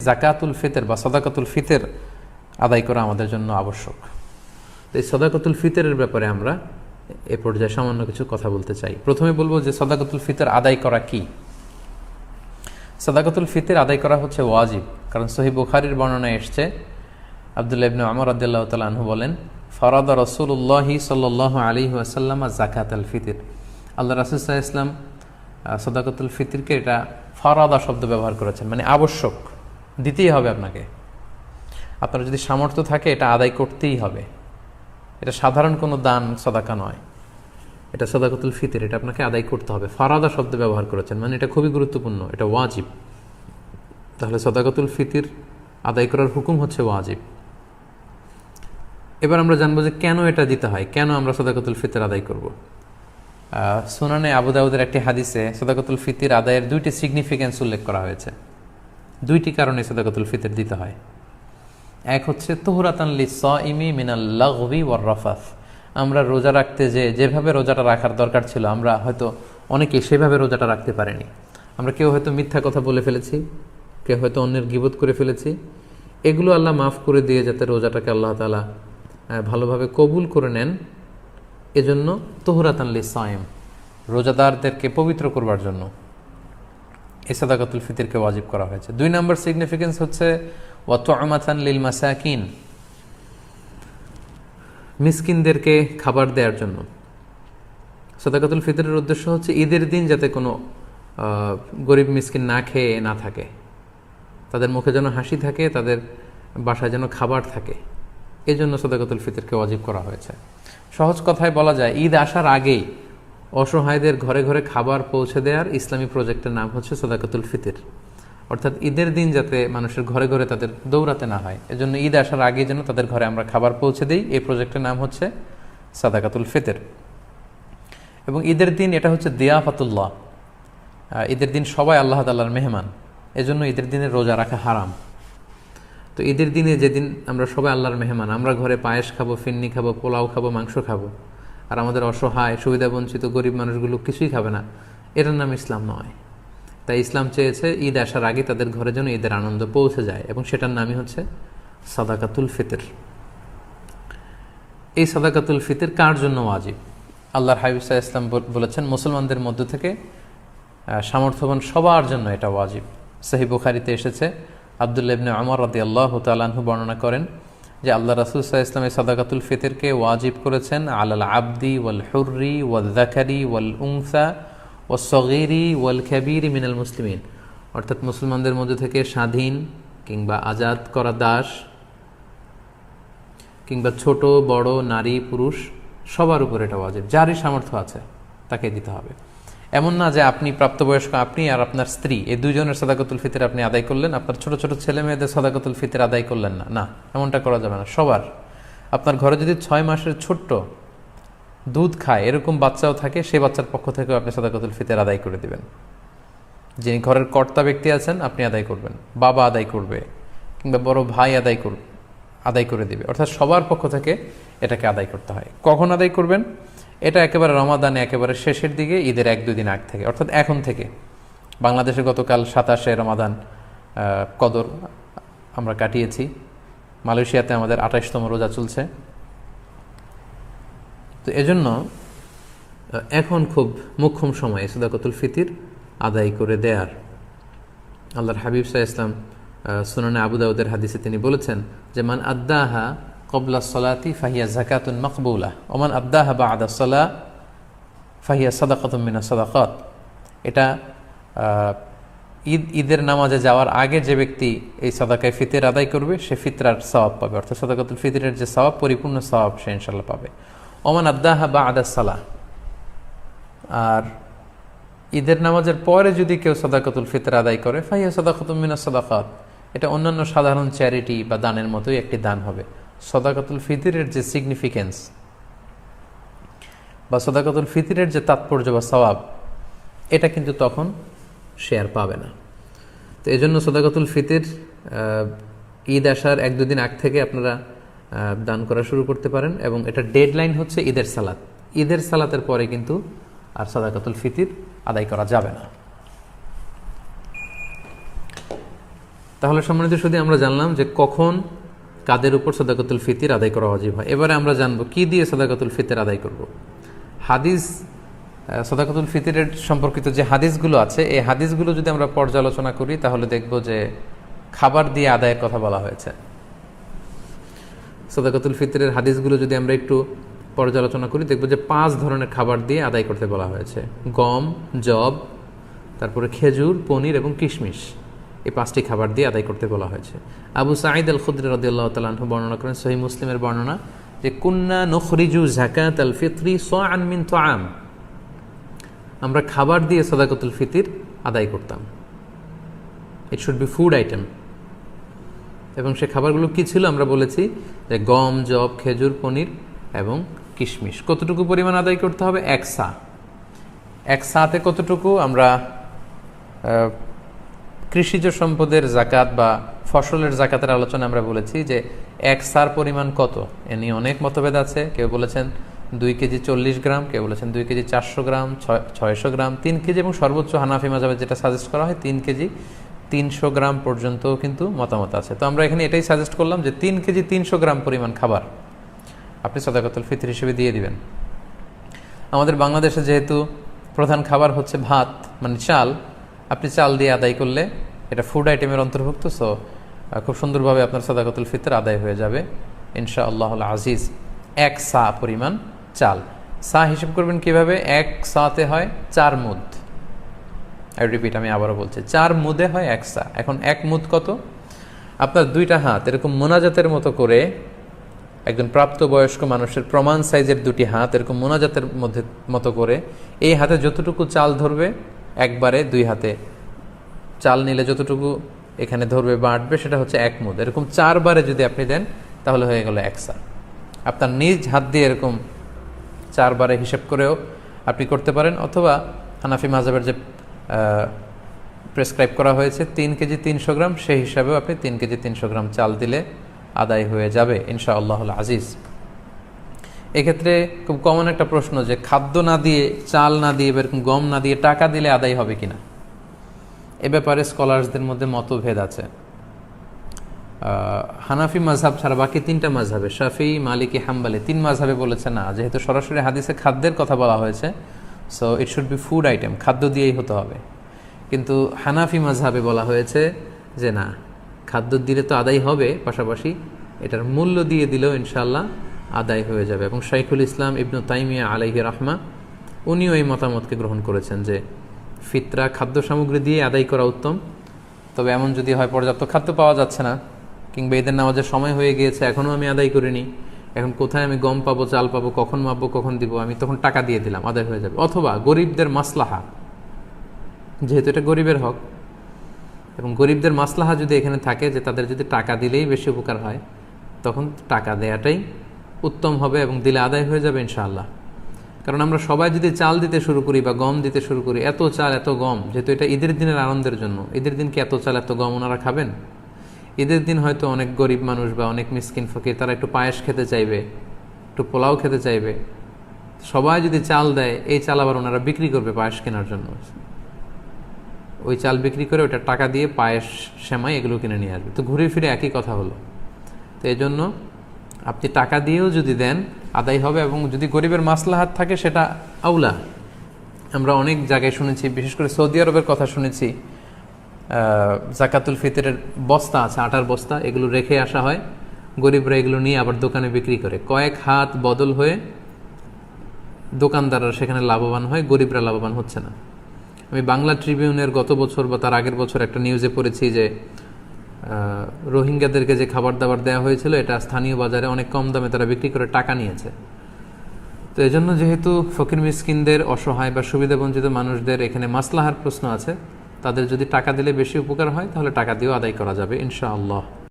জাকাতুল ফিতর বা সাদাকাতুল ফিতর আদায় করা আমাদের জন্য আবশ্যক। তো এই সাদাকাতুল ফিতরের ব্যাপারে আমরা এ পর্যায়ে সামান্য কিছু কথা বলতে চাই। প্রথমে বলবো যে সাদাকাতুল ফিতর আদায় করা কি। সাদাকাতুল ফিতর আদায় করা হচ্ছে ওয়াজিব, কারণ সহিহ বুখারীর বর্ণনায় এসছে, আব্দুল্লাহ ইবনে ওমর রাদিয়াল্লাহু তাআলা আনহু বলেন, ফারাদা রাসূলুল্লাহি সাল্লাল্লাহু আলাইহি ওয়াসাল্লাম যাকাতুল ফিতর। আল্লাহ রাসূল সাল্লাল্লাহু আলাইহি ওয়াসাল্লাম সাদাকাতুল ফিতরকে এটা ফারাদা শব্দ ব্যবহার করেছেন, মানে আবশ্যক, দিতেই হবে আপনাকে। আপনার যদি সামর্থ্য থাকে এটা আদায় করতেই হবে। এটা সাধারণ কোনো দান সাদাকা নয়, এটা সাদাকাতুল ফিতর, এটা আপনাকে আদায় করতে হবে। ফারাদা শব্দ ব্যবহার করেছেন, মানে এটা খুবই গুরুত্বপূর্ণ, এটা ওয়াজিব। তাহলে সাদাকাতুল ফিতর আদায় করার হুকুম হচ্ছে ওয়াজিব। এবার আমরা জানবো যে কেন এটা দিতে হয়, কেন আমরা সাদাকাতুল ফিতর আদায় করব। সুনানে আবু দাউদের একটি হাদিসে সাদাকাতুল ফিতর আদায়ের দুইটি সিগনিফিক্যান্স উল্লেখ করা হয়েছে। দুইটি কারণে সাদাকাতুল ফিতর দিতে হয়। এক হচ্ছে তুহরাতান লিস-সাইমি মিনাল লাগবি ওয়ার রাফাস। আমরা রোজা রাখতে যেভাবে রোজাটা রাখার দরকার ছিল, আমরা হয়তো অনেকে সেভাবে রোজাটা রাখতে পারিনি। আমরা কেউ হয়তো মিথ্যা কথা বলে ফেলেছি, কেউ হয়তো অন্যের গীবত করে ফেলেছি। এগুলো আল্লাহ মাফ করে দিয়ে যাতে রোজাটাকে আল্লাহ তাআলা ভালোভাবে কবুল করে নেন, এজন্য তুহরাতান লিস-সাইম, রোজাদারদেরকে পবিত্র করবার জন্য এই সাদাকাতুল ফিতরকে ওয়াজিব করা হয়েছে। 2 নম্বর সিগনিফিকেন্স হচ্ছে ওয়া তু'মাতান লিল মাসাকিন, মিসকিনদেরকে খাবার দেওয়ার জন্য। সাদাকাতুল ফিতরের উদ্দেশ্য হচ্ছে ঈদের দিন যাতে কোনো গরিব মিসকিন না খেয়ে না থাকে, তাদের মুখে যেন হাসি থাকে, তাদের বাসায় যেন খাবার থাকে, এই জন্য সাদাকাতুল ফিতরকে ওয়াজিব করা হয়েছে। সহজ কথায় বলা যায়, ঈদ আসার আগেই অসহায়দের ঘরে ঘরে খাবার পৌঁছে দেওয়ার ইসলামী প্রজেক্টের নাম হচ্ছে সাদাকাতুল ফিতর। অর্থাৎ ঈদের দিন যাতে মানুষের ঘরে ঘরে তাদের দৌড়াতে না হয়, এজন্য ঈদ আসার আগে যেন তাদের ঘরে আমরা খাবার পৌঁছে দিই, এই প্রজেক্টের নাম হচ্ছে সাদাকাতুল ফিতর। এবং ঈদের দিন এটা হচ্ছে দিয়াফাতুল্লাহ, ঈদের দিন সবাই আল্লাহ তাআলার মেহমান, এজন্য ঈদের দিনে রোজা রাখা হারাম। তো ঈদের দিনে যেদিন আমরা সবাই আল্লাহর মেহমান, আমরা ঘরে পায়েস খাবো, ফিন্নি খাবো, পোলাও খাবো, মাংস খাবো, আর আমাদের অসহায় সুবিধাবঞ্চিত গরিব মানুষগুলো কিছুই খাবে না, এটার নাম ইসলাম নয়। তাই ইসলাম চেয়েছে ঈদ আসার আগে তাদের ঘরে যেন ঈদের আনন্দ পৌঁছে যায়, এবং সেটার নামই হচ্ছে সাদাকাতুল ফিতর। এই সাদাকাতুল ফিতর কার জন্য ওয়াজিব? আল্লাহর হাবিব সাল্লাল্লাহু আলাইহি ওয়াসাল্লাম বলেছেন, মুসলমানদের মধ্য থেকে সামর্থ্যবান সবার জন্য এটা ওয়াজিব। সহিহ বুখারীতে এসেছে, আব্দুল্লাহ ইবনে ওমর রাদিয়াল্লাহু তাআলা আনহু বর্ণনা করেন যে আল্লাহ রাসূল সাল্লাল্লাহু আলাইহি ওয়াসাল্লাম সাদাকাতুল ফিতরকে ওয়াজিব করেছেন আলাল আবদি ওয়াল হুররি ওয়াল যাকারি ওয়াল উনসা ওয়াস সগীরি ওয়াল কাবীরি মিনাল মুসলিমিন। অর্থাৎ মুসলমানদের মধ্যে থেকে স্বাধীন কিংবা আজাদ করা দাস কিংবা ছোট বড় নারী পুরুষ সবার উপর এটা ওয়াজিব, যারই সামর্থ্য আছে তাকে দিতে হবে। এমন না যে আপনি প্রাপ্তবয়স্ক, আপনি আর আপনার স্ত্রী, এই দুজনের সাদাকাতুল ফিতর আপনি আদায় করলেন, আপনার ছোট ছোট ছেলে মেয়েদের সাদাকাতুল ফিতর আদায় করলেন না, না, এমনটা করা যাবে না। সবার, আপনার ঘরে যদি 6 মাসের ছোট্ট দুধ খায় এরকম বাচ্চাও থাকে, সেই বাচ্চার পক্ষ থেকেও আপনি সাদাকাতুল ফিতর আদায় করে দিবেন। যিনি ঘরের কর্তা ব্যক্তি আছেন আপনি আদায় করবেন, বাবা আদায় করবে, কিংবা বড় ভাই আদায় করে দিবে। অর্থাৎ সবার পক্ষ থেকে এটাকে আদায় করতে হয়। কখন আদায় করবেন? এটা একেবারে রমাদানে একেবারে শেষের দিকে, ঈদের 1-2 দিন আগ থেকে, অর্থাৎ এখন থেকে। বাংলাদেশে গতকাল 27শে রমাদান কদর আমরা কাটিয়েছি, মালয়েশিয়াতে আমাদের 28তম রোজা চলছে। তো এজন্য এখন খুব মোক্ষম সময় সাদাকাতুল ফিতর আদায় করে দেয়ার। আল্লাহর হাবিব সাল্লাল্লাহু আলাইহি ওয়াসাল্লাম সুনানে আবু দাউদের হাদিসে তিনি বলেছেন যে মান আদ্দাহা ক্বাবলা সলাতি ফাহিয়া যাকাতুন মাকবুলা ওয়া মান আদ্দাহা বা'দা সলা ফাহিয়া সাদাকাতুম মিনাস সাদাকাত। এটা ঈদের নামাজে যাওয়ার আগে যে ব্যক্তি এই সাদাকায়ে ফিতর আদায় করবে সে ফিতরার সওয়াব পাবে, অর্থাৎ সাদাকাতুল ফিতরের যে সওয়াব, পরিপূর্ণ সওয়াব সে ইনশাআল্লাহ পাবে। ওয়া মান আদ্দাহা বা'দা সালা, আর ঈদের নামাজের পরে যদি কেউ সাদাকাতুল ফিতর আদায় করে ফাহিয়া সাদাকাতুম মিনাস সাদাকাত, এটা অন্যান্য সাধারণ চ্যারিটি বা দানের মতোই একটি দান হবে। সাদাকাতুল ফিতরের যে সিগনিফিকেন্স বা সাদাকাতুল ফিতরের যে তাৎপর্য বা সওয়াব, এটা কিন্তু তখন সে আর পাবে না। তো এই জন্য সাদাকাতুল ফিতর ঈদ আসার 1-2 দিন আগ থেকে আপনারা দান করা শুরু করতে পারেন, এবং এটা ডেডলাইন হচ্ছে ঈদের সালাত। ঈদের সালাতের পরে কিন্তু আর সাদাকাতুল ফিতর আদায় করা যাবে না। তাহলে সম্মানিত শুধু আমরা জানলাম যে কখন কাদের উপর সাদাকাতুল ফিতর আদায় করা ওয়াজিব হয়। এবারে আমরা জানবো কি দিয়ে সাদাকাতুল ফিতর আদায় করব। হাদিস সাদাকাতুল ফিতরের সম্পর্কিত যে হাদিসগুলো আছে, এই হাদিসগুলো যদি আমরা পর্যালোচনা করি তাহলে দেখব যে খাবার দিয়ে আদায়ের কথা বলা হয়েছে। সাদাকাতুল ফিতরের হাদিসগুলো যদি আমরা একটু পর্যালোচনা করি দেখব যে 5 ধরনের খাবার দিয়ে আদায় করতে বলা হয়েছে। গম, যব, তারপরে খেজুর, পনির এবং কিশমিশ, এই 5টি খাবার দিয়ে আদায় করতে বলা হয়েছে। আবু সাঈদ আল খুদরি রাদিয়াল্লাহু তাআলা আনহু বর্ণনা করেন, সহিহ মুসলিমের বর্ণনা, যে কুন্না নুখরিজু যাকাতাল ফিতরি সাআন মিন তুআম, আমরা খাবার দিয়ে সাদাকাতুল ফিতর আদায় করতাম। It should be food item. এবং সে খাবারগুলো কি ছিল আমরা বলেছি যে গম, যব, খেজুর, পনির এবং কিশমিশ। কতটুকু পরিমাণ আদায় করতে হবে? 1 সা। 1 সাতে কতটুকু? আমরা কৃষিজ সম্পদের জাকাত বা ফসলের জাকাতের আলোচনা আমরা বলেছি যে 1 সার পরিমাণ কত, এ নিয়ে অনেক মতভেদ আছে। কেউ বলেছেন 2 কেজি 40 গ্রাম, কেউ বলেছেন 2 কেজি 400 গ্রাম, 600 গ্রাম, 3 কেজি এবং সর্বোচ্চ হানাফি মাযহাবে যেটা সাজেস্ট করা হয় 3 কেজি 300 গ্রাম পর্যন্ত কিন্তু মতামত আছে। তো আমরা এখানে এটাই সাজেস্ট করলাম যে 3 কেজি 300 গ্রাম পরিমাণ খাবার আপনি সাদাকাতুল ফিতর হিসেবে দিয়ে দিবেন। আমাদের বাংলাদেশে যেহেতু প্রধান খাবার হচ্ছে ভাত, মানে চাল, আপনি চাল দিয়ে আদায় করলে এটা ফুড আইটেমের অন্তর্ভুক্ত। সো খুব সুন্দরভাবে আপনার সাদাকাতুল ফিতর আদায় হয়ে যাবে ইনশাআল্লাহুল আজিজ। 1 সা পরিমাণ চাল। সা হিসেব করবেন কিভাবে? 1 সাতে হয় 4 মুদ। আই রিপিট, আমি আবারও বলছি, 4 মুদে হয় 1 সা। এখন 1 মুদ কত? আপনার 2টা হাত এরকম মোনাজাতের মতো করে, একজন প্রাপ্তবয়স্ক মানুষের প্রমাণ সাইজের 2টি হাত এরকম মোনাজাতের মতো করে, এই হাতে যতটুকু চাল ধরবে একবারে 2 হাতে চাল নিলে যতটুকু এখানে ধরবে বা আটবে সেটা হচ্ছে 1 মুদ। এরকম 4 বারে যদি আপনি দেন তাহলে হয়ে গেল 1 সা। আপনার নিজ হাত দিয়ে এরকম 4 বারে হিসেব করেও আপনি করতে পারেন, অথবা হানাফি মাযহাবের যে প্রেসক্রাইব করা হয়েছে 3 কেজি 300 গ্রাম, সেই হিসাবেও আপনি 3 কেজি 300 গ্রাম চাল দিলে আদায় হয়ে যাবে ইনশাআল্লাহুল আজিজ। এক্ষেত্রে খুব কমন একটা প্রশ্ন যে খাদ্য না দিয়ে, চাল না দিয়ে, এরকম গম না দিয়ে টাকা দিলে আদায় হবে কিনা। এ ব্যাপারে স্কলার্সদের মধ্যে মতভেদ আছে। হানাফি মাযহাব ছাড়া বাকি 3টা মাযহাবে, শাফিঈ, মালিকি, হাম্বলি, 3 মাযহাবে বলেছে না, যেহেতু সরাসরি হাদিসে খাদ্যের কথা বলা হয়েছে, so it should be food item, খাদ্য দিয়েই হতে হবে। কিন্তু হানাফি মাযহাবে বলা হয়েছে যে না, খাদ্য দিলে তো আদায় হবে, পাশাপাশি এটার মূল্য দিয়ে দিলেও ইনশাআল্লাহ আদায় হয়ে যাবে। এবং শাইখুল ইসলাম ইবনু তাইমিয়া আলাইহি রাহমা উনিও এই মতামতকে গ্রহণ করেছেন যে ফিতরা খাদ্য সামগ্রী দিয়ে আদায় করা উত্তম। তবে এমন যদি হয় পর্যাপ্ত খাদ্য পাওয়া যাচ্ছে না, কিংবা ঈদের নামাজের সময় হয়ে গিয়েছে এখনও আমি আদায় করিনি, এখন কোথায় আমি গম পাবো, চাল পাবো, কখন মাপবো, কখন দিব, আমি তখন টাকা দিয়ে দিলাম, আদায় হয়ে যাবে। অথবা গরিবদের মাসলাহা, যেহেতু এটা গরিবের হক, এবং গরিবদের মাসলাহা যদি এখানে থাকে যে তাদের যদি টাকা দিলেই বেশি উপকার হয়, তখন টাকা দেয়াটাই উত্তম হবে এবং দিলে আদায় হয়ে যাবে ইনশাআল্লাহ। কারণ আমরা সবাই যদি চাল দিতে শুরু করি বা গম দিতে শুরু করি, এত চাল এত গম, যেহেতু এটা ঈদের দিনের আনন্দের জন্য, ঈদের দিন কি এত চাল এত গম ওনারা খাবেন? ঈদের দিন হয়তো অনেক গরিব মানুষ বা অনেক মিসকিন ফকির তারা একটু পায়েস খেতে চাইবে, একটু পোলাও খেতে চাইবে। সবাই যদি চাল দেয়, এই চাল আবার ওনারা বিক্রি করবে পায়েস কেনার জন্য, ওই চাল বিক্রি করে ওটা টাকা দিয়ে পায়েস, সেমাই এগুলো কিনে নিয়ে আসবে। তো ঘুরে ফিরে একই কথা হলো। তো এই জন্য আপনি টাকা দিয়েও যদি দেন আদায় হবে, এবং যদি গরিবের মাসলাহাত থাকে সেটা আউলা। আমরা অনেক জায়গায় শুনেছি, বিশেষ করে সৌদি আরবের কথা শুনেছি, জাকাতুল ফিতরের বস্তা আছে, আটার বস্তা, এগুলো রেখে আসা হয়, গরিবরা এগুলো নিয়ে আবার দোকানে বিক্রি করে, কয়েক হাত বদল হয়ে দোকানদাররা সেখানে লাভবান হয়, গরিবরা লাভবান হচ্ছে না। আমি বাংলা ট্রিবিউনের গত বছর বা তার আগের বছর একটা নিউজে পড়েছি যে রোহিঙ্গাদেরকে যে খাবার দাবার দেওয়া হয়েছিল, এটা স্থানীয় বাজারে অনেক কম দামে তারা বিক্রি করে টাকা নিয়েছে। তো এই জন্য যেহেতু ফকির মিসকিনদের, অসহায় বা সুবিধাবঞ্চিত মানুষদের এখানে মাসলাহার প্রশ্ন আছে, তাদের যদি টাকা দিলে বেশি উপকার হয় তাহলে টাকা দিয়েও আদায় করা যাবে ইনশাআল্লাহ।